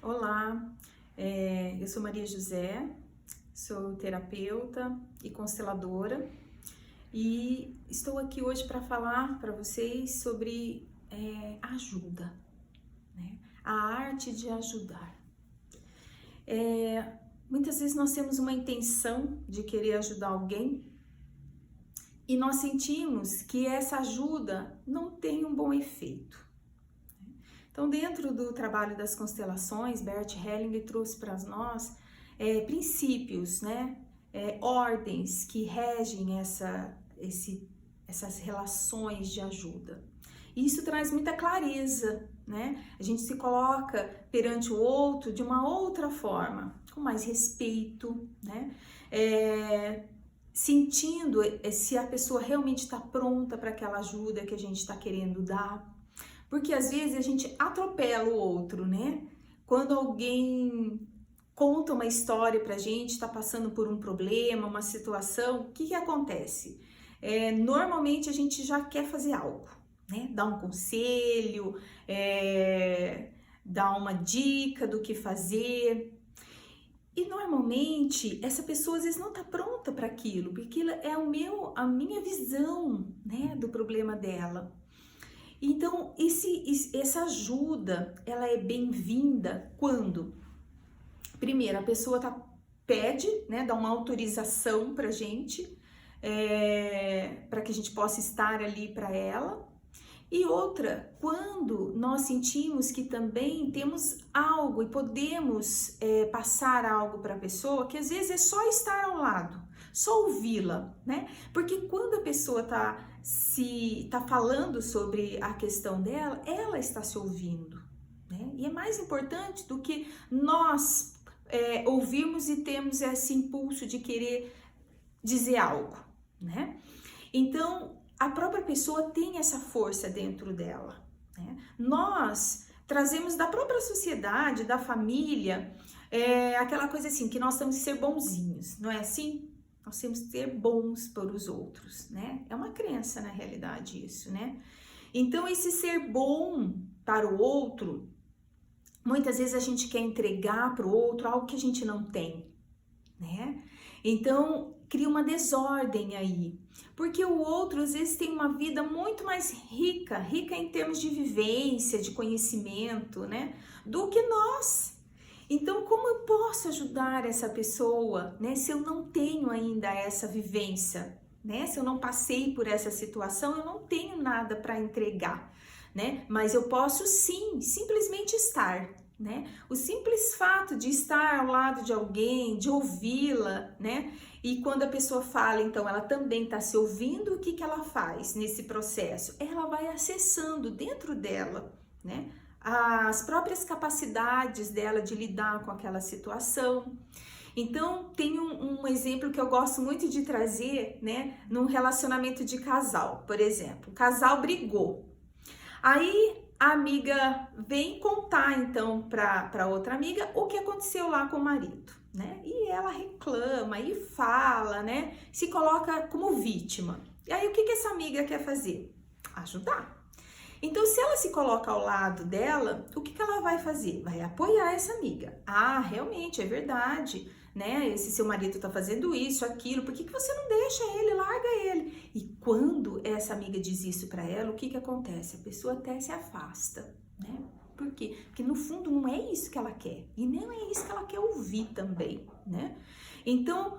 Olá, eu sou Maria José, sou terapeuta e consteladora e estou aqui hoje para falar para vocês sobre ajuda, né? A arte de ajudar. Muitas vezes nós temos uma intenção de querer ajudar alguém e nós sentimos que essa ajuda não tem um bom efeito. Então, dentro do trabalho das constelações, Bert Hellinger trouxe para nós princípios, né? Ordens que regem essas relações de ajuda. E isso traz muita clareza, né? A gente se coloca perante o outro de uma outra forma, com mais respeito, né? Sentindo se a pessoa realmente está pronta para aquela ajuda que a gente está querendo dar. Porque às vezes a gente atropela o outro, né? Quando alguém conta uma história pra gente, tá passando por um problema, uma situação, o que acontece? Normalmente a gente já quer fazer algo, né? Dar um conselho, dar uma dica do que fazer. E normalmente essa pessoa às vezes não tá pronta para aquilo, porque é a minha visão, né, do problema dela. Então, essa ajuda, ela é bem-vinda quando, primeiro, a pessoa pede, né, dá uma autorização pra gente, para que a gente possa estar ali para ela. E outra, quando nós sentimos que também temos algo e podemos passar algo para a pessoa, que às vezes é só estar ao lado, só ouvi-la, né? Porque quando a pessoa tá falando sobre a questão dela, ela está se ouvindo, né? E é mais importante do que nós ouvirmos e temos esse impulso de querer dizer algo, né? Então, a própria pessoa tem essa força dentro dela, né? Nós trazemos da própria sociedade, da família, aquela coisa assim, que nós temos que ser bonzinhos, não é assim? Nós temos que ser bons para os outros, né? É uma crença, na realidade, isso, né? Então, esse ser bom para o outro, muitas vezes a gente quer entregar para o outro algo que a gente não tem, né? Então, cria uma desordem aí, porque o outro às vezes tem uma vida muito mais rica em termos de vivência, de conhecimento, né, do que nós. Então, como eu posso ajudar essa pessoa, né, se eu não tenho ainda essa vivência, né, se eu não passei por essa situação, eu não tenho nada para entregar, né, mas eu posso sim, simplesmente estar. Né? O simples fato de estar ao lado de alguém, de ouvi-la, né? E quando a pessoa fala, então ela também está se ouvindo, o que ela faz nesse processo? Ela vai acessando dentro dela, né? As próprias capacidades dela de lidar com aquela situação. Então, tem um exemplo que eu gosto muito de trazer, né? Num relacionamento de casal, por exemplo. O casal brigou. Aí a amiga vem contar então para outra amiga o que aconteceu lá com o marido, né? E ela reclama e fala, né? Se coloca como vítima. E aí o que essa amiga quer fazer? Ajudar. Então, se ela se coloca ao lado dela, o que ela vai fazer? Vai apoiar essa amiga. Ah, realmente, é verdade, né? Esse seu marido tá fazendo isso, aquilo, por que você não deixa ele, larga ele? E quando essa amiga diz isso para ela, o que acontece? A pessoa até se afasta, né? Por quê? Porque no fundo não é isso que ela quer, e nem é isso que ela quer ouvir também, né? Então,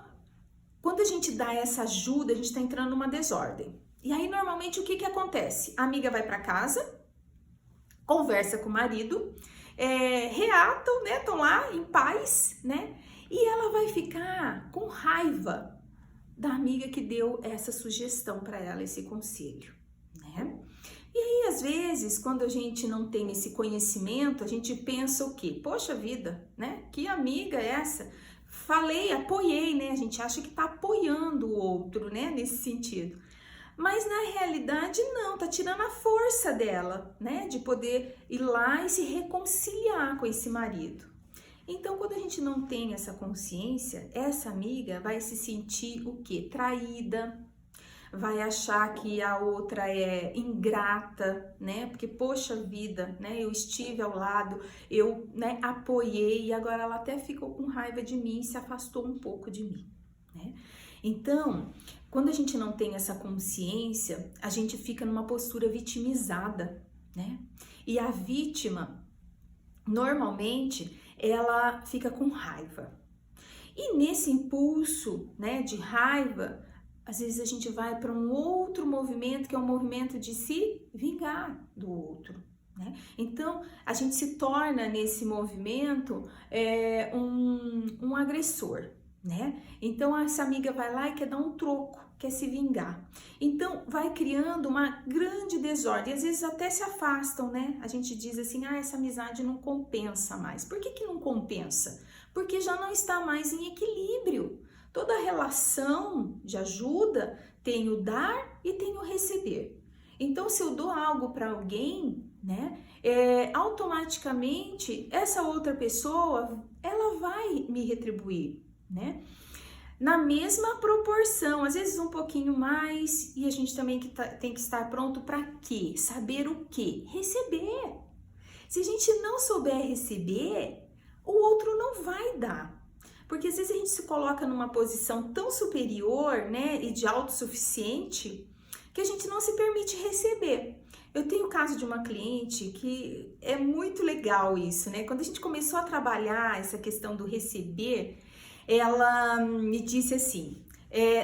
quando a gente dá essa ajuda, a gente tá entrando numa desordem. E aí, normalmente, o que acontece? A amiga vai para casa, conversa com o marido, reatam, né? Estão lá em paz, né? E ela vai ficar com raiva da amiga que deu essa sugestão para ela, esse conselho, né? E aí, às vezes, quando a gente não tem esse conhecimento, a gente pensa o quê? Poxa vida, né? Que amiga é essa? Falei, apoiei, né? A gente acha que tá apoiando o outro, né? Nesse sentido. Mas na realidade não, tá tirando a força dela, né, de poder ir lá e se reconciliar com esse marido. Então, quando a gente não tem essa consciência, essa amiga vai se sentir o quê? Traída, vai achar que a outra é ingrata, né? Porque, poxa vida, né? Eu estive ao lado, eu, né, apoiei e agora ela até ficou com raiva de mim e se afastou um pouco de mim, né? Então, quando a gente não tem essa consciência, a gente fica numa postura vitimizada, né? E a vítima, normalmente, ela fica com raiva. E nesse impulso, né, de raiva, às vezes a gente vai para um outro movimento, que é um movimento de se vingar do outro, né? Então, a gente se torna nesse movimento um agressor, né? Então, essa amiga vai lá e quer dar um troco, quer se vingar. Então, vai criando uma grande desordem. Às vezes até se afastam, né? A gente diz assim, ah, essa amizade não compensa mais. Por que que não compensa? Porque já não está mais em equilíbrio. Toda relação de ajuda tem o dar e tem o receber. Então, se eu dou algo para alguém, né, automaticamente essa outra pessoa, ela vai me retribuir, né? Na mesma proporção, às vezes um pouquinho mais, e a gente também tem que estar pronto para quê? Saber o quê? Receber. Se a gente não souber receber, o outro não vai dar. Porque às vezes a gente se coloca numa posição tão superior, né, e de autossuficiente, que a gente não se permite receber. Eu tenho o caso de uma cliente que é muito legal isso, né? Quando a gente começou a trabalhar essa questão do receber, ela me disse assim,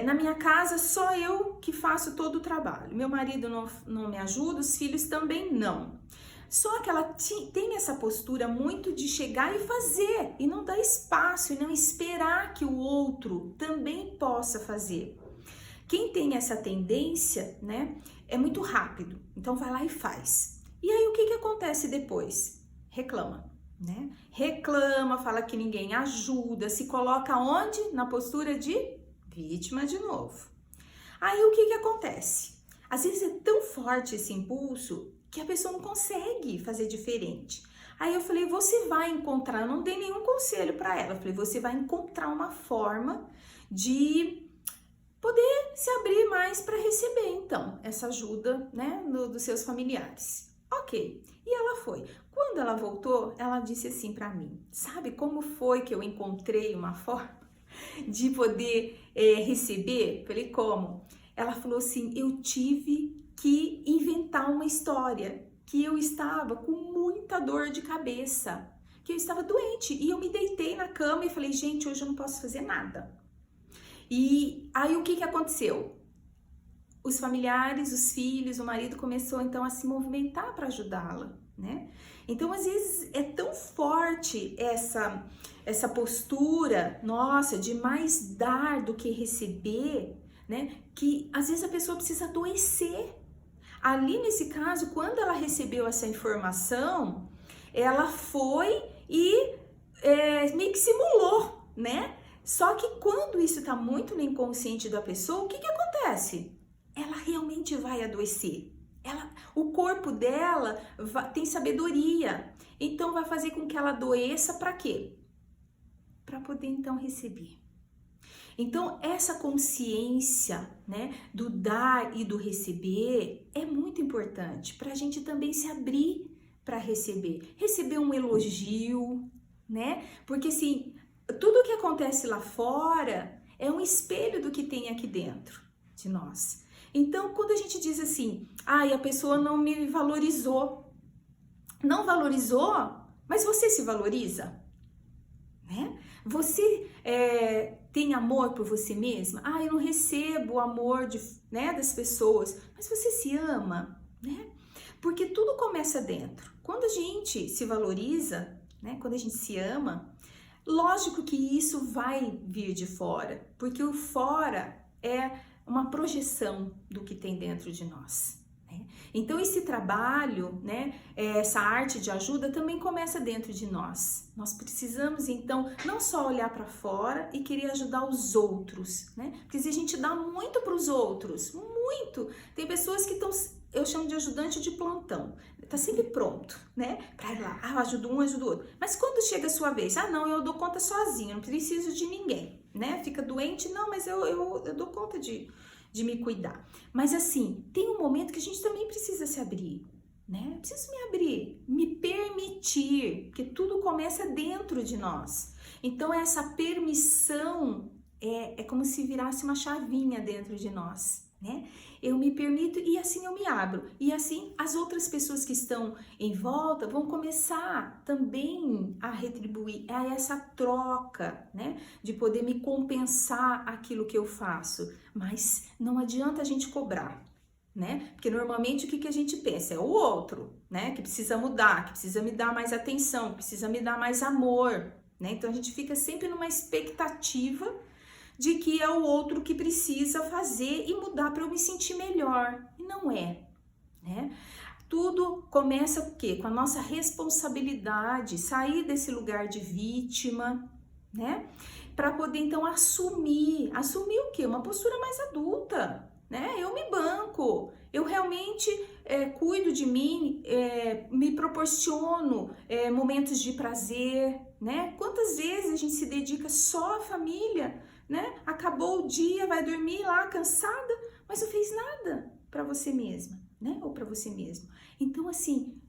na minha casa só eu que faço todo o trabalho, meu marido não me ajuda, os filhos também não. Só que ela tem essa postura muito de chegar e fazer, e não dar espaço, e não esperar que o outro também possa fazer. Quem tem essa tendência, né, é muito rápido, então vai lá e faz. E aí o que que acontece depois? Reclama, né? Reclama, fala que ninguém ajuda, se coloca onde? Na postura de vítima de novo. Aí o que que acontece? Às vezes é tão forte esse impulso que a pessoa não consegue fazer diferente. Aí eu falei, você vai encontrar, eu não dei nenhum conselho para ela, eu falei, você vai encontrar uma forma de poder se abrir mais para receber, então, essa ajuda, né, dos seus familiares. Ok, e ela foi. Quando ela voltou, ela disse assim para mim, sabe como foi que eu encontrei uma forma de poder receber? Falei, como? Ela falou assim, eu tive que inventar uma história, que eu estava com muita dor de cabeça, que eu estava doente, e eu me deitei na cama e falei, gente, hoje eu não posso fazer nada. E aí o que que aconteceu? Os familiares, os filhos, o marido começou então a se movimentar para ajudá-la, né? Então às vezes é tão forte essa postura, nossa, de mais dar do que receber, né? Que às vezes a pessoa precisa adoecer. Ali nesse caso, quando ela recebeu essa informação, ela foi e meio que simulou, né? Só que quando isso está muito no inconsciente da pessoa, o que que acontece? Ela realmente vai adoecer. O corpo dela tem sabedoria, então vai fazer com que ela adoeça para quê? Para poder então receber. Então, essa consciência, né, do dar e do receber é muito importante para a gente também se abrir para receber. Receber um elogio, né? Porque assim, tudo que acontece lá fora é um espelho do que tem aqui dentro de nós. Então, quando a gente diz assim, a pessoa não me valorizou, não valorizou, mas você se valoriza, né? Você tem amor por você mesma? Eu não recebo o amor né, das pessoas, mas você se ama, né? Porque tudo começa dentro. Quando a gente se valoriza, né, quando a gente se ama, lógico que isso vai vir de fora, porque o fora é uma projeção do que tem dentro de nós. Então esse trabalho, né, essa arte de ajuda também começa dentro de nós. Nós precisamos então não só olhar para fora e querer ajudar os outros, né? Porque se a gente dá muito para os outros, muito. Tem pessoas que estão, eu chamo de ajudante de plantão, tá sempre pronto, né? Para ir lá, eu ajudo um, ajudo o outro. Mas quando chega a sua vez, não, eu dou conta sozinha, não preciso de ninguém, né? Fica doente, não, mas eu dou conta de de me cuidar. Mas assim, tem um momento que a gente também precisa se abrir, né? Eu preciso me abrir, me permitir, porque tudo começa dentro de nós. Então essa permissão é como se virasse uma chavinha dentro de nós, né? Eu me permito e assim eu me abro. E assim as outras pessoas que estão em volta vão começar também a retribuir a essa troca, né? De poder me compensar aquilo que eu faço. Mas não adianta a gente cobrar, né? Porque normalmente o que a gente pensa? É o outro, né? Que precisa mudar, que precisa me dar mais atenção, que precisa me dar mais amor, né? Então a gente fica sempre numa expectativa de que é o outro que precisa fazer e mudar para eu me sentir melhor. E não é, né? Tudo começa o quê? Com a nossa responsabilidade, sair desse lugar de vítima, né? Para poder então assumir o quê? Uma postura mais adulta, né? Eu me banco, eu realmente cuido de mim, me proporciono momentos de prazer, né? Quantas vezes a gente se dedica só à família, né? Acabou o dia, vai dormir lá cansada, mas não fez nada para você mesma, né? Ou para você mesmo. Então, assim,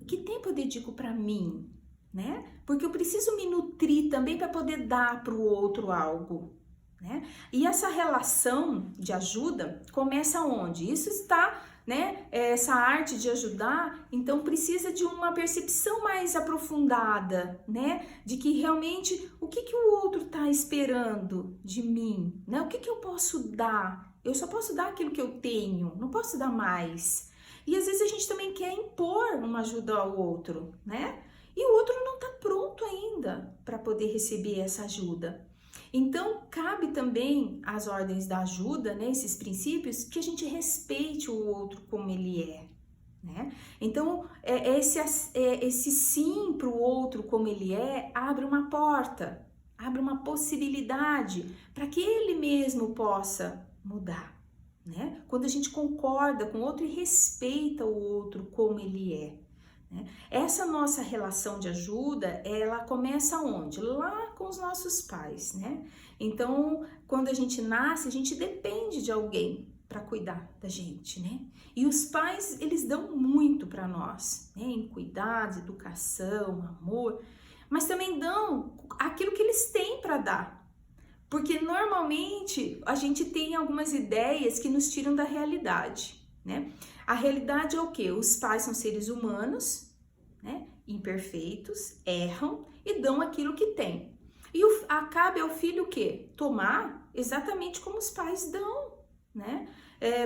que tempo eu dedico para mim, né? Porque eu preciso me nutrir também para poder dar para o outro algo, né? E essa relação de ajuda começa onde? Isso está, né? Essa arte de ajudar, então precisa de uma percepção mais aprofundada, né? De que realmente o que o outro está esperando de mim, né? O que eu posso dar? Eu só posso dar aquilo que eu tenho, não posso dar mais. E às vezes a gente também quer impor uma ajuda ao outro, né? E o outro não está pronto ainda para poder receber essa ajuda. Então, cabe também às ordens da ajuda, né, esses princípios, que a gente respeite o outro como ele é, né? Então, esse sim para o outro como ele é, abre uma porta, abre uma possibilidade para que ele mesmo possa mudar, né? Quando a gente concorda com o outro e respeita o outro como ele é. Essa nossa relação de ajuda, ela começa onde? Lá com os nossos pais, né? Então, quando a gente nasce, a gente depende de alguém para cuidar da gente, né? E os pais, eles dão muito para nós, né? Em cuidados, educação, amor, mas também dão aquilo que eles têm para dar. Porque normalmente a gente tem algumas ideias que nos tiram da realidade, né? A realidade é o quê? Os pais são seres humanos, né? Imperfeitos, erram e dão aquilo que têm. E cabe ao filho o quê? Tomar exatamente como os pais dão, né?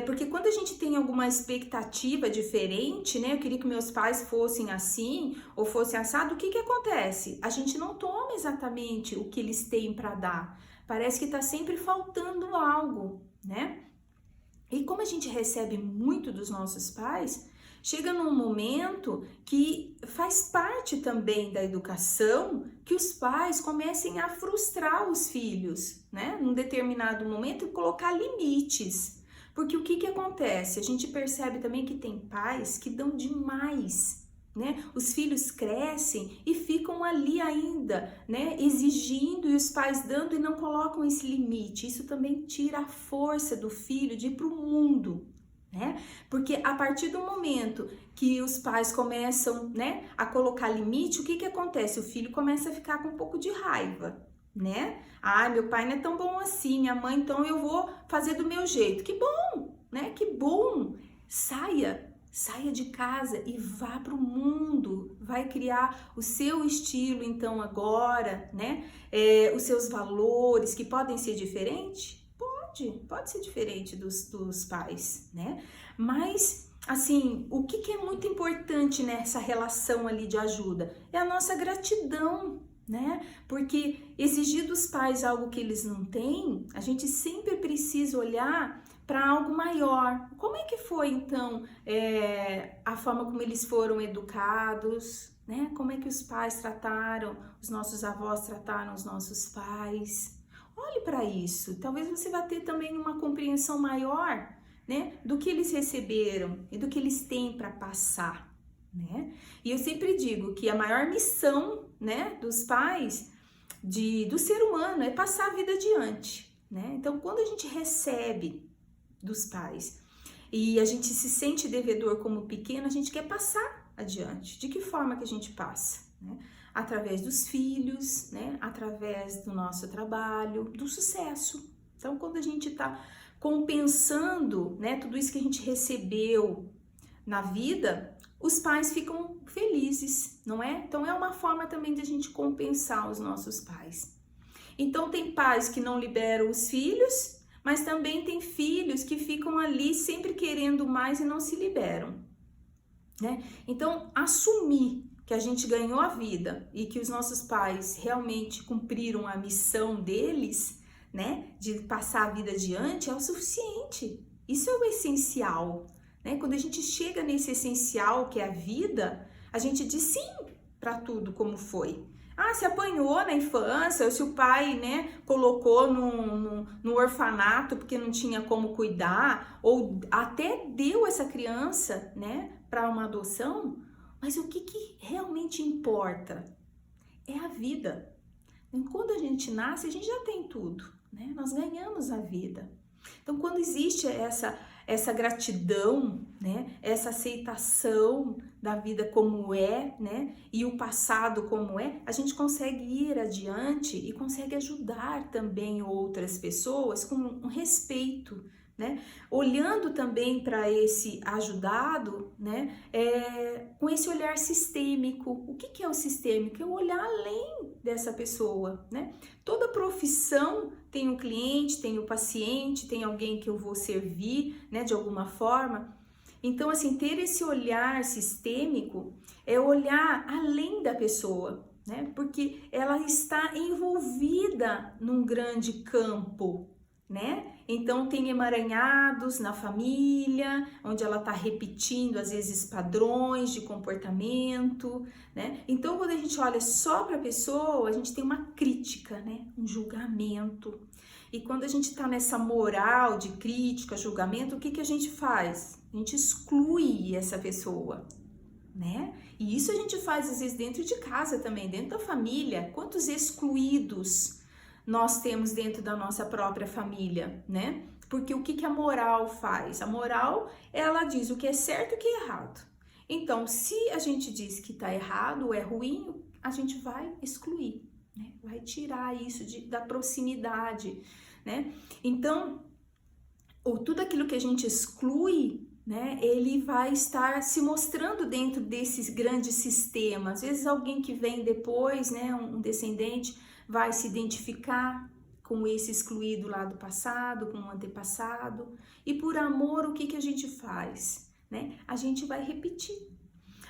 Porque quando a gente tem alguma expectativa diferente, né? Eu queria que meus pais fossem assim ou fossem assado, o que acontece? A gente não toma exatamente o que eles têm para dar. Parece que está sempre faltando algo, né? E como a gente recebe muito dos nossos pais, chega num momento que faz parte também da educação que os pais comecem a frustrar os filhos, né? Num determinado momento e colocar limites. Porque o que acontece? A gente percebe também que tem pais que dão demais, né? Os filhos crescem e ficam ali ainda, né? Exigindo e os pais dando e não colocam esse limite. Isso também tira a força do filho de ir para o mundo, né? Porque a partir do momento que os pais começam, né, a colocar limite, o que acontece? O filho começa a ficar com um pouco de raiva, né? Ah, meu pai não é tão bom assim, minha mãe, então eu vou fazer do meu jeito. Que bom, né? Que bom. Saia de casa e vá para o mundo, vai criar o seu estilo então agora, né? Os seus valores que podem ser diferentes? Pode ser diferente dos pais, né? Mas, assim, o que é muito importante nessa relação ali de ajuda? É a nossa gratidão, né? Porque exigir dos pais algo que eles não têm, a gente sempre precisa olhar para algo maior. Como é que foi, então, a forma como eles foram educados, né? Como é que os pais trataram, os nossos avós trataram os nossos pais? Olhe para isso, talvez você vá ter também uma compreensão maior, né? Do que eles receberam e do que eles têm para passar, né? E eu sempre digo que a maior missão, né, dos pais, do ser humano, é passar a vida adiante, né? Então, quando a gente recebe dos pais. E a gente se sente devedor como pequeno, a gente quer passar adiante. De que forma que a gente passa? Né? Através dos filhos, né? Através do nosso trabalho, do sucesso. Então, quando a gente está compensando, né, tudo isso que a gente recebeu na vida, os pais ficam felizes, não é? Então, é uma forma também de a gente compensar os nossos pais. Então, tem pais que não liberam os filhos, mas também tem filhos que ficam ali sempre querendo mais e não se liberam, né? Então, assumir que a gente ganhou a vida e que os nossos pais realmente cumpriram a missão deles, né, de passar a vida adiante, é o suficiente. Isso é o essencial, né? Quando a gente chega nesse essencial que é a vida, a gente diz sim para tudo como foi. Ah, se apanhou na infância, ou se o pai, né, colocou no orfanato porque não tinha como cuidar, ou até deu essa criança, né, para uma adoção, mas o que realmente importa é a vida. Quando a gente nasce, a gente já tem tudo, né? Nós ganhamos a vida. Então, quando existe essa gratidão, né? Essa aceitação da vida como é, né? E o passado como é, a gente consegue ir adiante e consegue ajudar também outras pessoas com um respeito, né? Olhando também para esse ajudado, né? Com esse olhar sistêmico. O que é o sistêmico? É o olhar além dessa pessoa, né? Toda profissão tem um cliente, tem o paciente, tem alguém que eu vou servir, né? De alguma forma. Então, assim, ter esse olhar sistêmico é olhar além da pessoa, né? Porque ela está envolvida num grande campo, né? Então tem emaranhados na família, onde ela está repetindo às vezes padrões de comportamento, né? Então quando a gente olha só para a pessoa, a gente tem uma crítica, né? Um julgamento. E quando a gente está nessa moral de crítica, julgamento, o que a gente faz? A gente exclui essa pessoa, né? E isso a gente faz às vezes dentro de casa também, dentro da família. Quantos excluídos nós temos dentro da nossa própria família, né? Porque o que a moral faz? A moral, ela diz o que é certo e o que é errado. Então, se a gente diz que tá errado ou é ruim, a gente vai excluir, né? Vai tirar isso da proximidade, né? Então, tudo aquilo que a gente exclui, né, ele vai estar se mostrando dentro desses grandes sistemas. Às vezes alguém que vem depois, né, um descendente, vai se identificar com esse excluído lá do passado, com o antepassado, e por amor o que a gente faz, né? A gente vai repetir.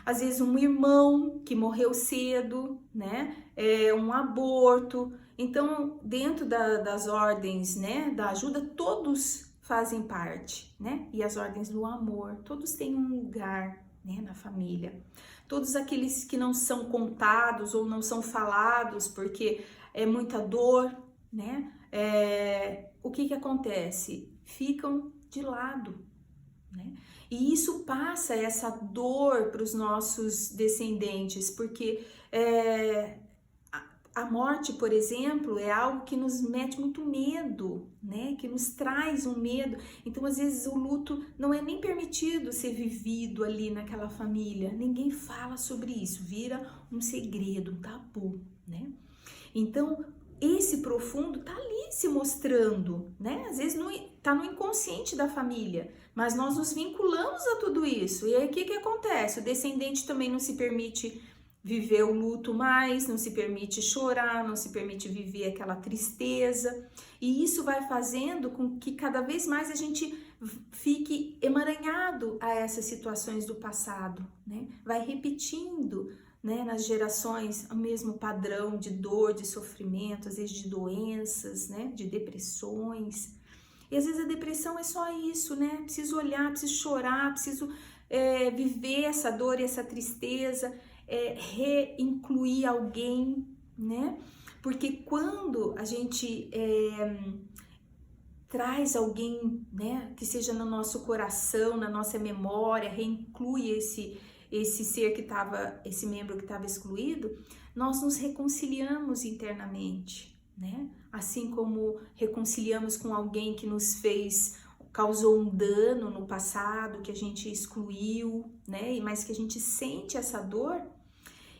Às vezes um irmão que morreu cedo, né? Um aborto. Então, dentro das ordens, né, da ajuda, todos fazem parte, né? E as ordens do amor, todos têm um lugar, né, na família. Todos aqueles que não são contados ou não são falados porque é muita dor, né? O que acontece? Ficam de lado, né? E isso passa essa dor para os nossos descendentes, porque a morte, por exemplo, é algo que nos mete muito medo, né? Que nos traz um medo. Então, às vezes, o luto não é nem permitido ser vivido ali naquela família. Ninguém fala sobre isso, vira um segredo, um tabu, né? Então, esse profundo tá ali se mostrando, né? Às vezes tá no inconsciente da família, mas nós nos vinculamos a tudo isso. E aí, o que acontece? O descendente também não se permite viver o luto mais, não se permite chorar, não se permite viver aquela tristeza. E isso vai fazendo com que cada vez mais a gente fique emaranhado a essas situações do passado, né? Vai repetindo, né, nas gerações o mesmo padrão de dor, de sofrimento, às vezes de doenças, né, de depressões. E às vezes a depressão é só isso, né? Preciso olhar, preciso chorar, preciso viver essa dor e essa tristeza, reincluir alguém, né? Porque quando a gente traz alguém, né, que seja no nosso coração, na nossa memória, reinclui esse ser que estava, esse membro que estava excluído, nós nos reconciliamos internamente, né? Assim como reconciliamos com alguém que nos fez causou um dano no passado que a gente excluiu, né? Mas que a gente sente essa dor.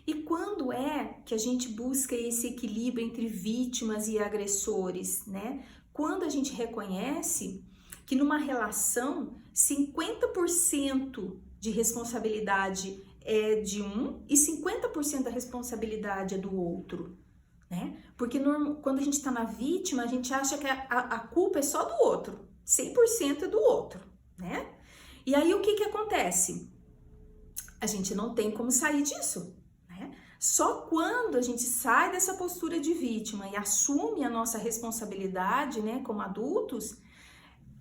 E quando é que a gente busca esse equilíbrio entre vítimas e agressores, né? Quando a gente reconhece que numa relação 50% de responsabilidade é de um e 50% da responsabilidade é do outro, né? Porque quando a gente tá na vítima, a gente acha que a culpa é só do outro, 100% é do outro, né? E aí o que que acontece? A gente não tem como sair disso, né? Só quando a gente sai dessa postura de vítima e assume a nossa responsabilidade, né, como adultos,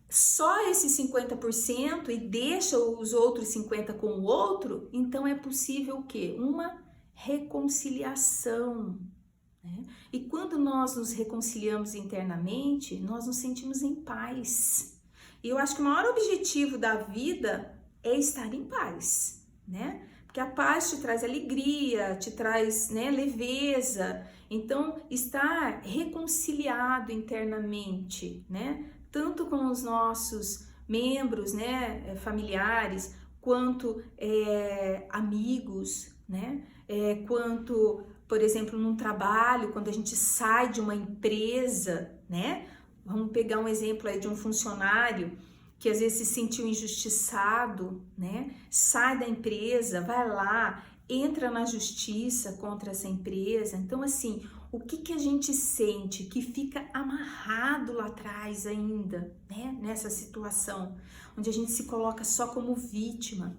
só esse 50% e deixa os outros 50% com o outro, então é possível o quê? Uma reconciliação, né? E quando nós nos reconciliamos internamente, nós nos sentimos em paz. E eu acho que o maior objetivo da vida é estar em paz, né? Porque a paz te traz alegria, te traz, né, leveza. Então, estar reconciliado internamente, né? Tanto com os nossos membros, né, familiares, quanto amigos, né? Quanto, por exemplo, num trabalho, quando a gente sai de uma empresa, né? Vamos pegar um exemplo aí de um funcionário que às vezes se sentiu injustiçado, né? Sai da empresa, vai lá, entra na justiça contra essa empresa. Então, assim, o que que a gente sente que fica amarrado lá atrás ainda, né? Nessa situação, onde a gente se coloca só como vítima.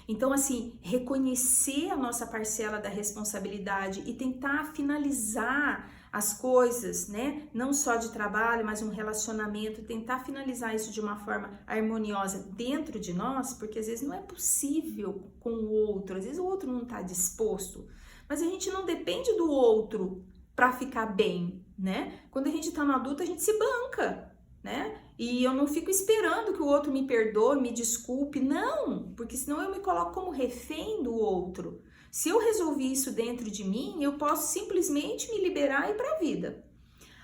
Então, assim, reconhecer a nossa parcela da responsabilidade e tentar finalizar as coisas, né? Não só de trabalho, mas um relacionamento, tentar finalizar isso de uma forma harmoniosa dentro de nós, porque às vezes não é possível com o outro, às vezes o outro não está disposto, mas a gente não depende do outro para ficar bem, né? Quando a gente tá no adulto, a gente se banca, né? E eu não fico esperando que o outro me perdoe, me desculpe, não, porque senão eu me coloco como refém do outro. Se eu resolvi isso dentro de mim, eu posso simplesmente me liberar e ir para a vida.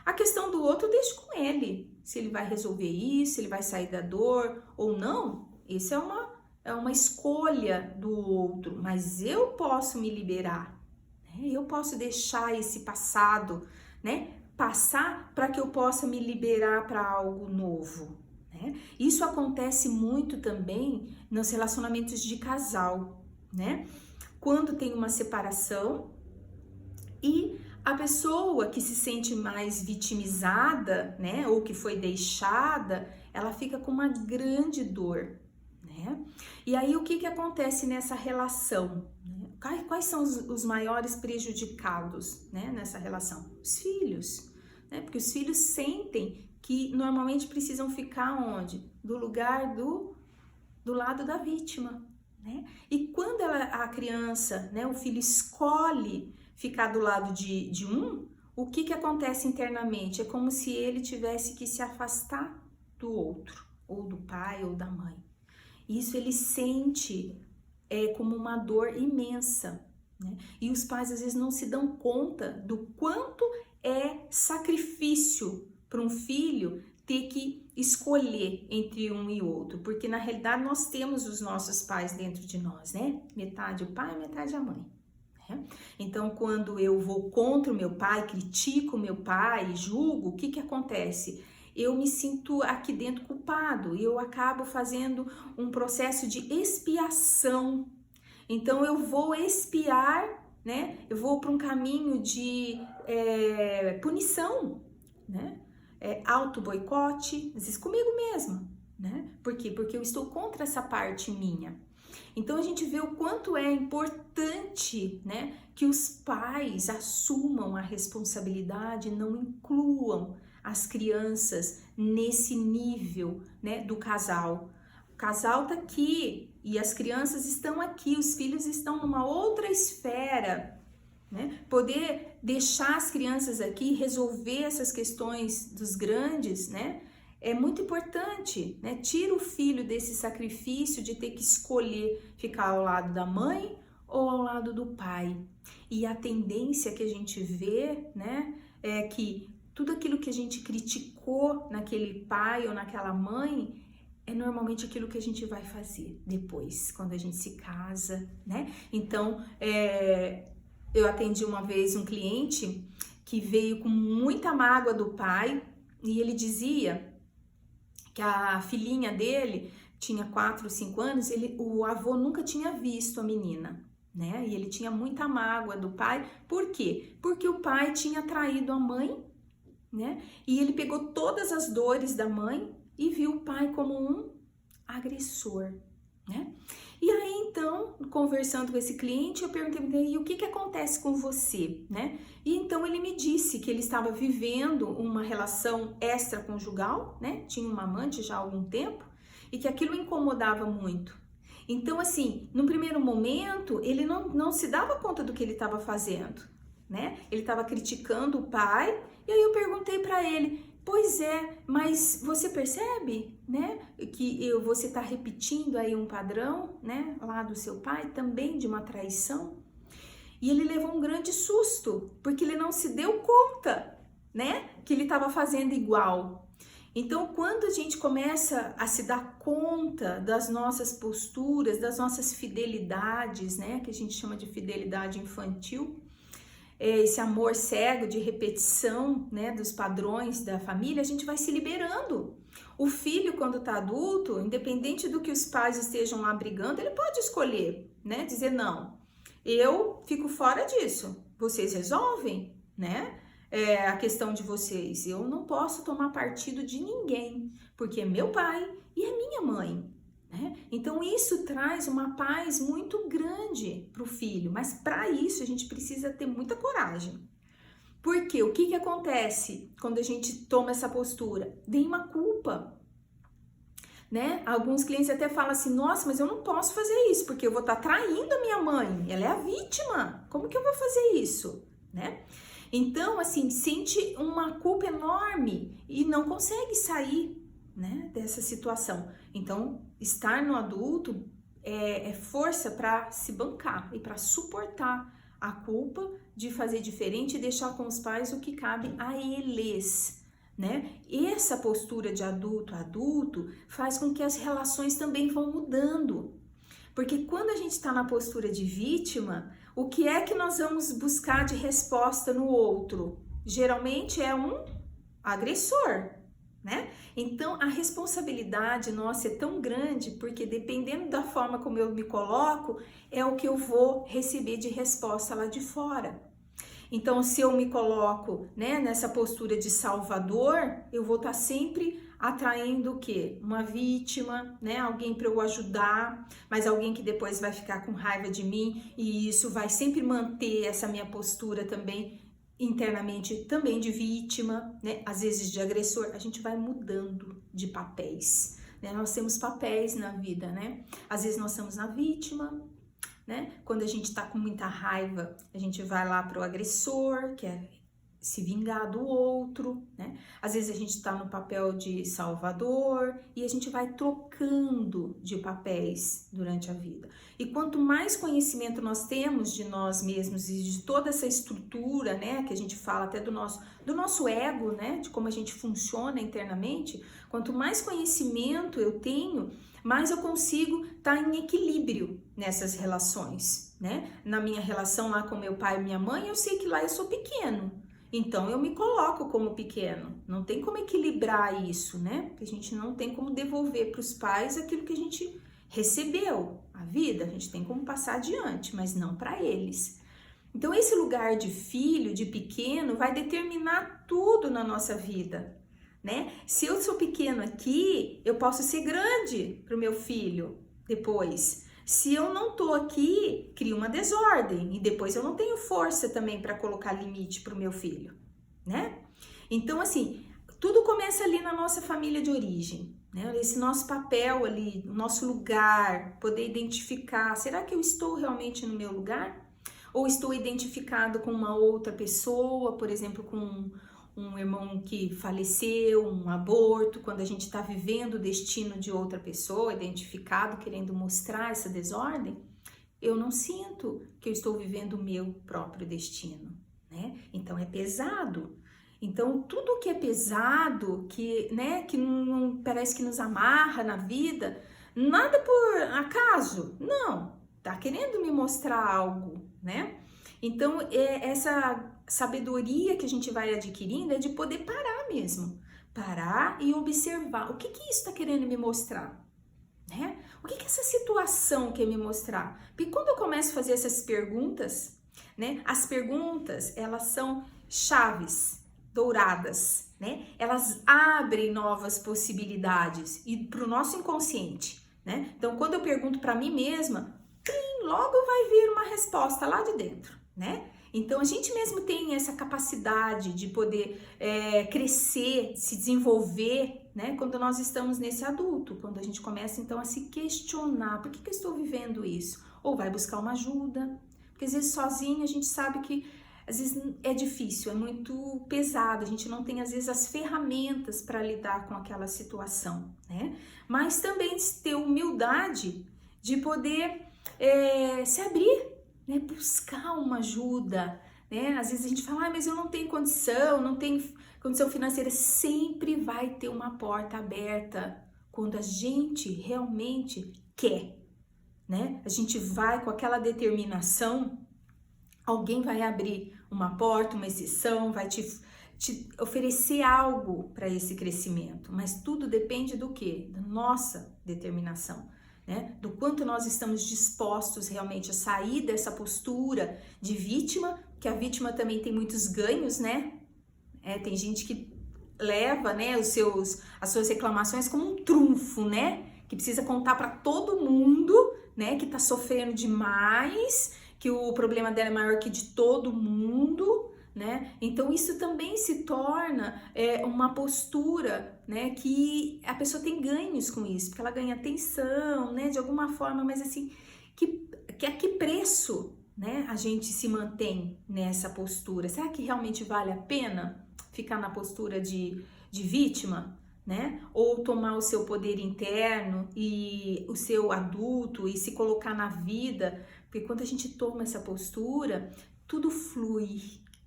A questão do outro eu deixo com ele. Se ele vai resolver isso, se ele vai sair da dor ou não, isso é uma escolha do outro, mas eu posso me liberar, né? Eu posso deixar esse passado, né, passar para que eu possa me liberar para algo novo, né? Isso acontece muito também nos relacionamentos de casal, né? Quando tem uma separação e a pessoa que se sente mais vitimizada, né, ou que foi deixada, ela fica com uma grande dor, né? E aí o que que acontece nessa relação? Quais são os maiores prejudicados, né, nessa relação? Os filhos, né? Porque os filhos sentem que normalmente precisam ficar onde? Do lugar do lado da vítima, né? E quando a criança, né, o filho escolhe ficar do lado de um, o que que acontece internamente? É como se ele tivesse que se afastar do outro, ou do pai ou da mãe. Isso ele sente como uma dor imensa, né? E os pais às vezes não se dão conta do quanto é sacrifício para um filho ter que escolher entre um e outro, porque na realidade nós temos os nossos pais dentro de nós, né? Metade o pai, metade a mãe, né? Então, quando eu vou contra o meu pai, critico o meu pai, julgo, o que que acontece? Eu me sinto aqui dentro culpado e eu acabo fazendo um processo de expiação. Então, eu vou expiar, né? Eu vou para um caminho de punição, né? Auto-boicote, às vezes comigo mesma, né? Por quê? Porque eu estou contra essa parte minha. Então a gente vê o quanto é importante, né, que os pais assumam a responsabilidade, não incluam as crianças nesse nível, né, do casal. O casal tá aqui e as crianças estão aqui, os filhos estão numa outra esfera, né? Poder deixar as crianças aqui, resolver essas questões dos grandes, né? É muito importante, né? Tira o filho desse sacrifício de ter que escolher ficar ao lado da mãe ou ao lado do pai. E a tendência que a gente vê, né, é que tudo aquilo que a gente criticou naquele pai ou naquela mãe é normalmente aquilo que a gente vai fazer depois, quando a gente se casa, né? Então, eu atendi uma vez um cliente que veio com muita mágoa do pai e ele dizia que a filhinha dele tinha 4, 5 anos, o avô nunca tinha visto a menina, né? E ele tinha muita mágoa do pai. Por quê? Porque o pai tinha traído a mãe, né? E ele pegou todas as dores da mãe e viu o pai como um agressor, né? E aí, então, conversando com esse cliente, eu perguntei, e o que acontece com você, né? E então ele me disse que ele estava vivendo uma relação extraconjugal, né? Tinha uma amante já há algum tempo e que aquilo incomodava muito. Então, assim, no primeiro momento, ele não se dava conta do que ele estava fazendo, né? Ele estava criticando o pai e aí eu perguntei para ele, pois é, mas você percebe, né, que você está repetindo aí um padrão, né, lá do seu pai, também de uma traição? E ele levou um grande susto, porque ele não se deu conta, né, que ele estava fazendo igual. Então, quando a gente começa a se dar conta das nossas posturas, das nossas fidelidades, né, que a gente chama de fidelidade infantil, esse amor cego de repetição, né, dos padrões da família, a gente vai se liberando. O filho, quando está adulto, independente do que os pais estejam lá brigando, ele pode escolher, né, dizer não, eu fico fora disso, vocês resolvem, né, a questão de vocês, eu não posso tomar partido de ninguém, porque é meu pai e é minha mãe. Então isso traz uma paz muito grande para o filho, mas para isso a gente precisa ter muita coragem. Porque o que acontece quando a gente toma essa postura? Vem uma culpa, né? Alguns clientes até falam assim, nossa, mas eu não posso fazer isso, porque eu vou estar traindo a minha mãe, ela é a vítima, como que eu vou fazer isso, né? Então, assim, sente uma culpa enorme e não consegue sair, né, dessa situação. Então, estar no adulto é força para se bancar e para suportar a culpa de fazer diferente e deixar com os pais o que cabe a eles, né? E essa postura de adulto a adulto faz com que as relações também vão mudando. Porque quando a gente está na postura de vítima, o que é que nós vamos buscar de resposta no outro? Geralmente é um agressor, né? Então a responsabilidade nossa é tão grande porque dependendo da forma como eu me coloco, é o que eu vou receber de resposta lá de fora. Então se eu me coloco, né, nessa postura de salvador, eu vou estar sempre atraindo o quê? Uma vítima, né? Alguém para eu ajudar, mas alguém que depois vai ficar com raiva de mim e isso vai sempre manter essa minha postura também internamente também de vítima, né? Às vezes de agressor. A gente vai mudando de papéis, né? Nós temos papéis na vida, né? Às vezes nós estamos na vítima, né? Quando a gente tá com muita raiva, a gente vai lá pro agressor, que é se vingar do outro, né? Às vezes a gente tá no papel de salvador e a gente vai trocando de papéis durante a vida. E quanto mais conhecimento nós temos de nós mesmos e de toda essa estrutura, né, que a gente fala até do nosso ego, né, de como a gente funciona internamente, quanto mais conhecimento eu tenho, mais eu consigo estar em equilíbrio nessas relações, né? Na minha relação lá com meu pai e minha mãe, eu sei que lá eu sou pequeno. Então, eu me coloco como pequeno. Não tem como equilibrar isso, né? Porque a gente não tem como devolver para os pais aquilo que a gente recebeu. A vida, a gente tem como passar adiante, mas não para eles. Então, esse lugar de filho, de pequeno, vai determinar tudo na nossa vida, né? Se eu sou pequeno aqui, eu posso ser grande para o meu filho depois. Se eu não tô aqui, cria uma desordem e depois eu não tenho força também para colocar limite para o meu filho, né? Então, assim, tudo começa ali na nossa família de origem, né? Esse nosso papel ali, o nosso lugar, poder identificar, será que eu estou realmente no meu lugar? Ou estou identificado com uma outra pessoa, por exemplo, com um irmão que faleceu, um aborto, quando a gente está vivendo o destino de outra pessoa, identificado, querendo mostrar essa desordem, eu não sinto que eu estou vivendo o meu próprio destino, né? Então é pesado. Então, tudo que é pesado, que, né, que não parece que nos amarra na vida, nada por acaso, não, tá querendo me mostrar algo, né? Então, essa sabedoria que a gente vai adquirindo é de poder parar mesmo, parar e observar o que isso está querendo me mostrar, né? O que essa situação quer me mostrar? Porque quando eu começo a fazer essas perguntas, né? As perguntas, elas são chaves douradas, né? Elas abrem novas possibilidades e para o nosso inconsciente, né? Então, quando eu pergunto para mim mesma, logo vai vir uma resposta lá de dentro, né? Então, a gente mesmo tem essa capacidade de poder crescer, se desenvolver, né? Quando nós estamos nesse adulto, quando a gente começa, então, a se questionar, por que eu estou vivendo isso? Ou vai buscar uma ajuda, porque às vezes sozinho a gente sabe que às vezes é difícil, é muito pesado, a gente não tem às vezes as ferramentas para lidar com aquela situação, né? Mas também ter humildade de poder se abrir, né? Buscar uma ajuda, né? Às vezes a gente fala, mas eu não tenho condição, não tenho condição financeira. Sempre vai ter uma porta aberta quando a gente realmente quer, né? A gente vai com aquela determinação, alguém vai abrir uma porta, uma exceção, vai te oferecer algo para esse crescimento, mas tudo depende do quê? Da nossa determinação, né? Do quanto nós estamos dispostos realmente a sair dessa postura de vítima, que a vítima também tem muitos ganhos, né? Tem gente que leva, né, as suas reclamações como um trunfo, né? Que precisa contar para todo mundo, né, que tá sofrendo demais, que o problema dela é maior que de todo mundo, né? Então isso também se torna uma postura, né, que a pessoa tem ganhos com isso, porque ela ganha atenção, né, de alguma forma, mas assim, a que preço, né, a gente se mantém nessa postura? Será que realmente vale a pena ficar na postura de vítima, né? Ou tomar o seu poder interno e o seu adulto e se colocar na vida? Porque quando a gente toma essa postura, tudo flui,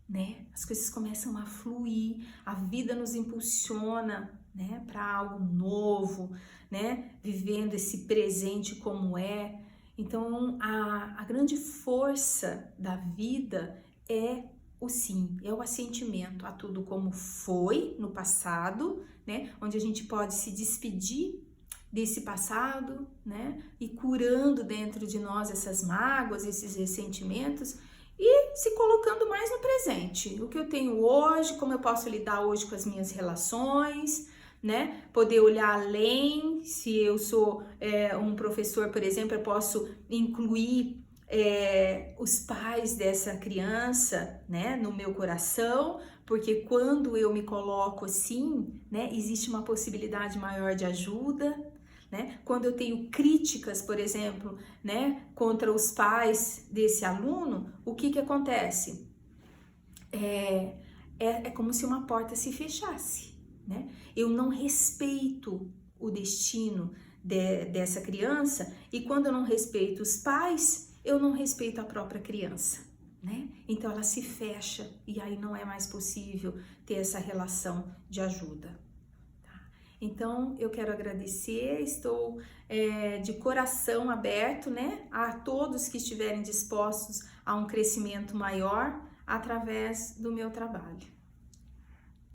né? As coisas começam a fluir, a vida nos impulsiona, né, para algo novo, né? Vivendo esse presente como é. Então, a grande força da vida é o sim, é o assentimento a tudo como foi no passado, né? Onde a gente pode se despedir desse passado, né? E curando dentro de nós essas mágoas, esses ressentimentos e se colocando mais no presente. O que eu tenho hoje, como eu posso lidar hoje com as minhas relações, né? Poder olhar além. Se eu sou um professor, por exemplo, eu posso incluir os pais dessa criança, né, no meu coração, porque quando eu me coloco assim, né, existe uma possibilidade maior de ajuda, né? Quando eu tenho críticas, por exemplo, né, contra os pais desse aluno, o que acontece? É como se uma porta se fechasse, né? Eu não respeito o destino dessa criança, e quando eu não respeito os pais, eu não respeito a própria criança, né? Então ela se fecha e aí não é mais possível ter essa relação de ajuda. Tá? Então eu quero agradecer, estou de coração aberto, né, a todos que estiverem dispostos a um crescimento maior através do meu trabalho.